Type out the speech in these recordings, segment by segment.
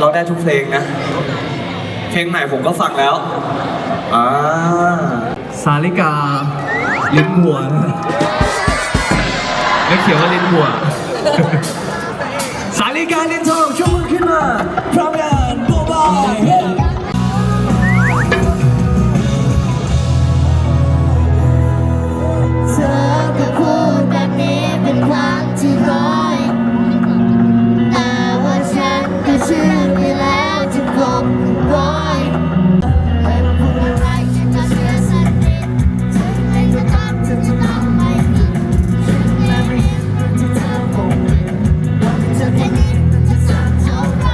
เราได้ทุกเพลงนะเพลงใหม่ผมก็ฟังแล้วสาลิกาลิ้นหัวไม่เขียวว่าลิ้นหัวสาลิกาลิ้นทองช่วยมือขึ้นมาพร้อมกันโบบายเธอก็พูดแบบนี้เป็นครั้งที่ร้อยแต่ว่าฉันก็เชื่อไปแล้วจะครบร้อยไม่ว่าพูดอะไรฉันก็เชื่อสักนิดถึงไม่ก็ตามเธอจะต้องไม่ผิดฉันไม่เห็นว่าเธอคงผิดเธอแค่นี้มันจะสั่งเท่าไร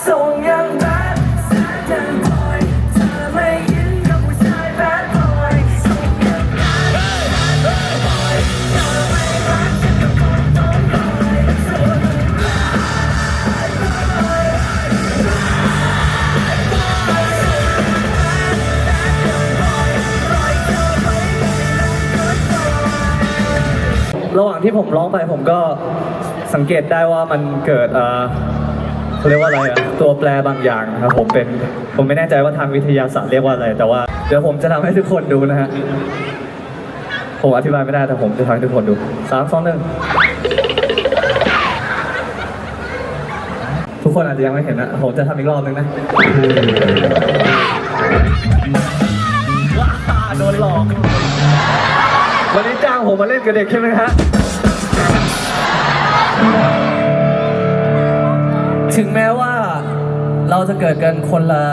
ส่งยังแบดแซดยังบอยเธอไม่ยินกับผู้ชายแบดบอยส่งยังแบดแซดบอยเธอไม่รักฉันก็คงต้องบอยส่งยังแบดบอยระหว่างที่ผมร้องไปผมก็สังเกตได้ว่ามันเกิดเขาเรียกว่าอะไรตัวแปรบางอย่างครับผมไม่แน่ใจว่าทางวิทยาศาสตร์เรียกว่าอะไรแต่ว่าเดี๋ยวผมจะทำให้ทุกคนดูนะฮะผมอธิบายไม่ได้แต่ผมจะทำให้ทุกคนดู3 2 1ทุกคนอาจจะยังไม่เห็นนะผมจะทำอีกรอบนึงนะว้าโดนหลอกวันนี้จ้างผมมาเล่นกับเด็กใช่ไหมฮะถึงแม้ว่าเราจะเกิดกันคนละ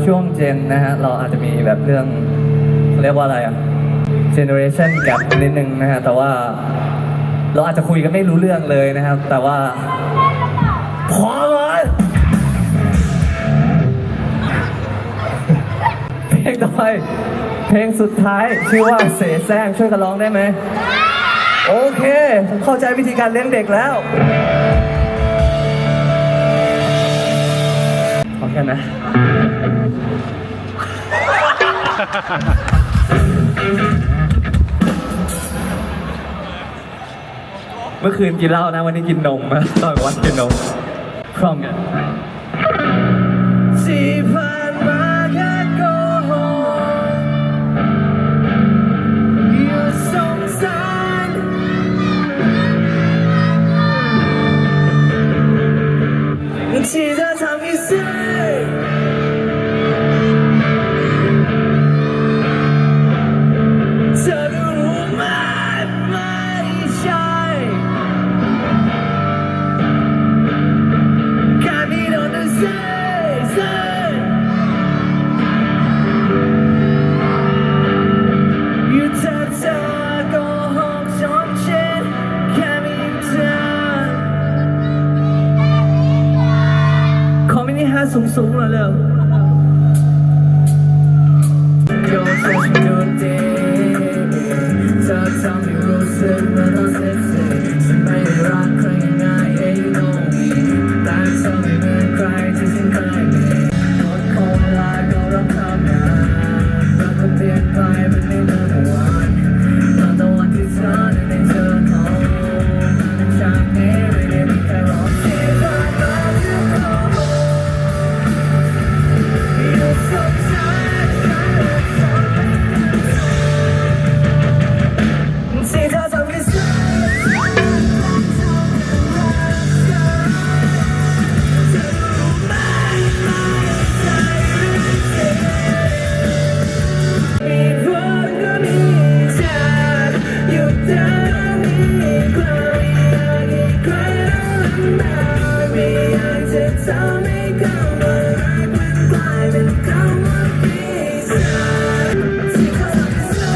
ช่วงเจนนะฮะเราอาจจะมีแบบเรื่องเรียกว่าอะไรgeneration gap นิดนึงนะฮะแต่ว่าเราอาจจะคุยกันไม่รู้เรื่องเลยนะครับแต่ว่าพอเลยเพลงต่อไปเพลงสุดท้ายชื่อว่าเสแสร้งช่วยกันร้องได้ไหมโอเคผมเข้าใจวิธีการเลี้ยงเด็กแล้วพร้อมกันนะเมื่อคืนกินเหล้านะวันนี้กินนมนะตอนวันกินนมพร้อมกันที่ผ่านมาแค่โกหกอย่าสงสารที่เธอทำให้เสียเธอก็รู้มันไม่ใช่การที่โดนเธอเสียอยู่เธอโกหกจนเช่นแค่มีเธอขอมินิฮาร์ทสูงๆหน่อยเร็วโยนเธอดูดีเธอทำให้รู้สึกเหมือนเราเซ็กซี่ฉันไม่ได้รักใครง่ายๆ you know me แต่เธอไม่เหมือนใครที่ฉันเคยมีหมดเวลาก็รับทำงานเราก็เปลี่ยนไปมันไม่เหมือนเมื่อวานแต่วันที่เธอได้เจอเขาจากนี้ไม่ได้มีใครรอที่ผ่านมาจะเข้าอยู่สงสารที่เธอทำให้เสียมีคนก็มีใจอยู่ตรงนี้ใครอยากให้ใครรู้มาไม่อยากจะทำให้คำว่ารักมันกลายเป็นคำว่าปีศาจที่เธอทำให้เสีย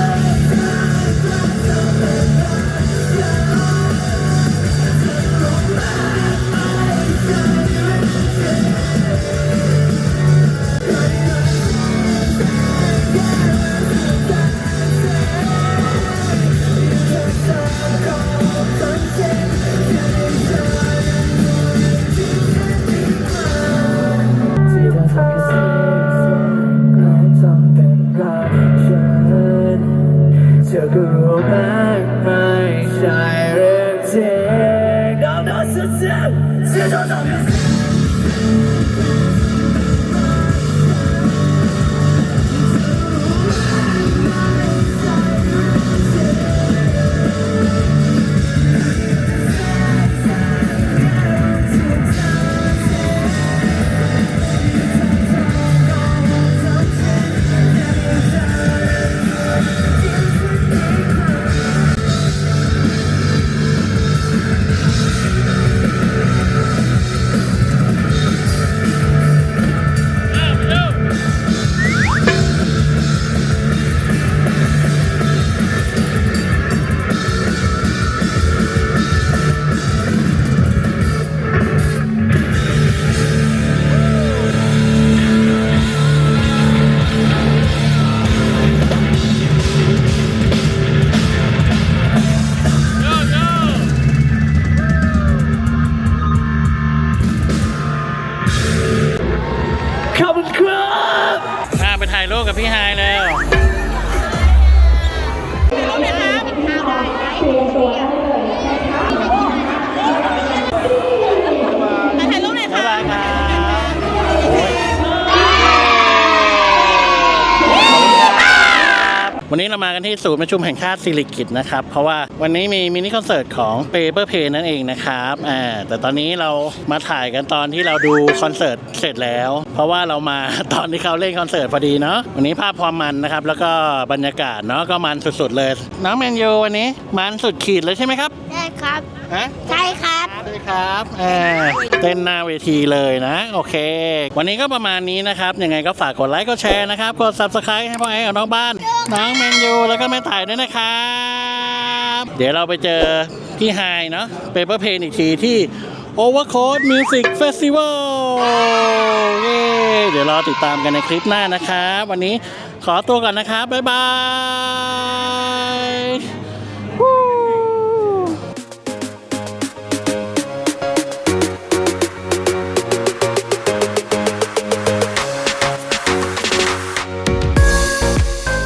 เธอก็รู้มากไม่ใช่เรื่องจริงน้องๆสุดๆเธอต้องทำให้ พี่ไฮแล้ววันนี้เรามากันที่ศูนย์ประชุมแห่งชาติสิริกิติ์นะครับเพราะว่าวันนี้มีมินิคอนเสิร์ตของ Paper Plane นั่นเองนะครับแต่ตอนนี้เรามาถ่ายกันตอนที่เราดูคอนเสิร์ตเสร็จแล้วเพราะว่าเรามาตอนที่เขาเล่นคอนเสิร์ตพอดีเนาะวันนี้ภาพความมันนะครับแล้วก็บรรยากาศเนาะก็มันสุดๆเลยน้องแมนยูวันนี้มันสุดขีดเลยใช่ไหมครับใช่ครับ ฮะ ใช่ครับ ใช่ครับเต้นหน้าเวทีเลยนะโอเควันนี้ก็ประมาณนี้นะครับยังไงก็ฝากกดไลค์กดแชร์นะครับกด Subscribe ให้พ่อไอ้กับน้องบ้านน้องแมนยูแล้วก็แม่ต่ายด้วยนะครับเดี๋ยวเราไปเจอพี่ไฮเนาะ Paper Plane อีกทีที่ Overcoat Music Festival เย้เดี๋ยวรอติดตามกันในคลิปหน้านะครับวันนี้ขอตัวก่อนนะครับบ๊ายบาย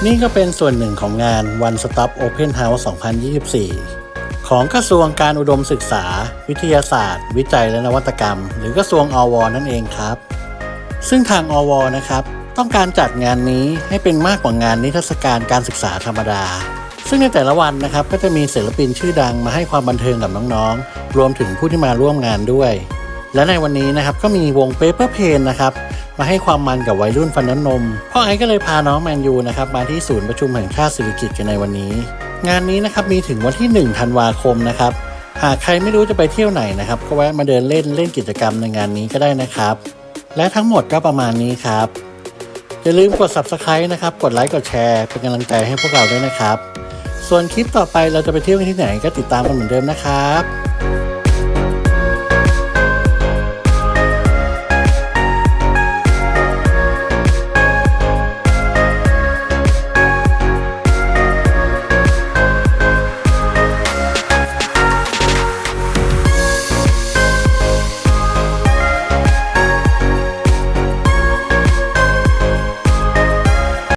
นี่ก็เป็นส่วนหนึ่งของงาน One Stop Open House 2024 ของกระทรวงการอุดมศึกษาวิทยาศาสตร์วิจัยและนวัตกรรมหรือกระทรวงอวนั่นเองครับซึ่งทางอวนะครับต้องการจัดงานนี้ให้เป็นมากกว่างานนิทรรศการการศึกษาธรรมดาซึ่งในแต่ละวันนะครับก็จะมีศิลปินชื่อดังมาให้ความบันเทิงกับน้องๆรวมถึงผู้ที่มาร่วมงานด้วยและในวันนี้นะครับก็มีวง Paper Plane นะครับมาให้ความมันกับวัยรุ่นฟันน้ำนมพ่อไอ้ก็เลยพาน้องแมนยูนะครับมาที่ศูนย์ประชุมแห่งชาติสิริกิติ์กันในวันนี้งานนี้นะครับมีถึงวันที่1 ธันวาคมนะครับหากใครไม่รู้จะไปเที่ยวไหนนะครับก็แวะมาเดินเล่นกิจกรรมในงานนี้ก็ได้นะครับและทั้งหมดก็ประมาณนี้ครับอย่าลืมกด Subscribe นะครับกดไลค์กดแชร์เป็นกำลังใจให้พวกเราด้วยนะครับส่วนคลิปต่อไปเราจะไปเที่ยวกันที่ไหนก็ติดตามกันเหมือนเดิมนะครับ